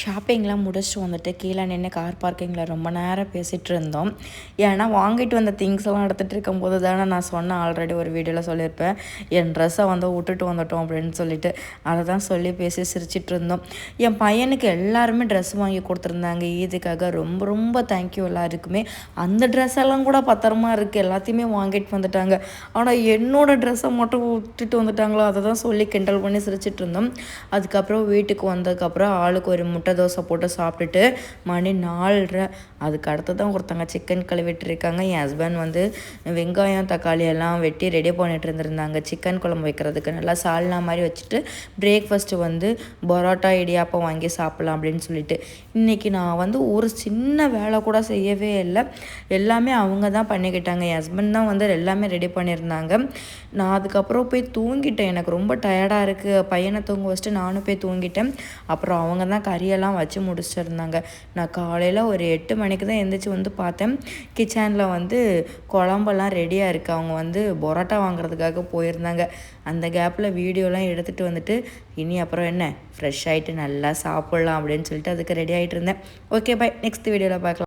ஷாப்பிங்லாம் முடிச்சுட்டு வந்துட்டு கீழே நின்று கார் பார்க்கிங்கில் ரொம்ப நேரம் பேசிகிட்டு இருந்தோம். ஏன்னா வாங்கிட்டு வந்த திங்ஸ்லாம் எடுத்துகிட்டு இருக்கும்போது தானே நான் சொன்னேன், ஆல்ரெடி ஒரு வீடியோவில் சொல்லியிருப்பேன், என் ட்ரெஸ்ஸை விட்டுட்டு வந்துட்டோம் அப்படின்னு சொல்லிட்டு. அதை தான் சொல்லி பேசி சிரிச்சிட்டு இருந்தோம். என் பையனுக்கு எல்லாருமே ட்ரெஸ் வாங்கி கொடுத்துருந்தாங்க ஈதுக்காக. ரொம்ப ரொம்ப தேங்க்யூ எல்லாருக்குமே. அந்த ட்ரெஸ் எல்லாம் கூட பத்திரமா இருக்குது, எல்லாத்தையுமே வாங்கிட்டு வந்துட்டாங்க. ஆனால் என்னோடய ட்ரெஸ்ஸை மட்டும் விட்டுட்டு வந்துட்டாங்களோ, அதை தான் சொல்லி கிண்டல் பண்ணி சிரிச்சிட்டு இருந்தோம். அதுக்கப்புறம் வீட்டுக்கு வந்ததுக்கப்புறம் ஆளுக்கு ஒரு முட்டை தோசை போட்டு சாப்பிட்டுட்டு மணி 4:30. அதுக்கு அடுத்து தான் ஒருத்தங்க சிக்கன் கழுவிட்டுருக்காங்க. என் ஹஸ்பண்ட் வெங்காயம் தக்காளி எல்லாம் வெட்டி ரெடி பண்ணிட்டு இருந்திருந்தாங்க சிக்கன் குழம்பு வைக்கிறதுக்கு. நல்லா சால்னா மாதிரி வச்சுட்டு பிரேக்ஃபாஸ்ட்டு பரோட்டா இடியாப்பம் வாங்கி சாப்பிட்லாம் அப்படின்னு சொல்லிட்டு. இன்றைக்கி நான் ஒரு சின்ன வேலை கூட செய்யவே இல்லை, எல்லாமே அவங்க தான் பண்ணிக்கிட்டாங்க. என் ஹஸ்பண்ட் தான் எல்லாமே ரெடி பண்ணியிருந்தாங்க. நான் அதுக்கப்புறம் போய் தூங்கிட்டேன். எனக்கு ரொம்ப டயர்டாக இருக்குது, பையனை தூங்க வச்சுட்டு நானும் போய் தூங்கிட்டேன். அப்புறம் அவங்க தான் கறியெல்லாம் வச்சு முடிச்சிருந்தாங்க. நான் காலையில் ஒரு 8 மணிக்கு தான் எழுந்திரிச்சு பார்த்தேன், கிச்சனில் குழம்பெல்லாம் ரெடியாக இருக்குது. அவங்க பரோட்டா வாங்குறதுக்காக போயிருந்தாங்க. அந்த கேப்பில் வீடியோலாம் எடுத்துகிட்டு இனி அப்புறம் என்ன ஃப்ரெஷ் ஆகிட்டு நல்லா சாப்பிட்லாம் அப்படின்னு சொல்லிட்டு அதுக்கு ரெடி ஆகிட்டு இருந்தேன். Okay, by. நெக்ஸ்ட் வீடியோவில் பார்க்கலாம்.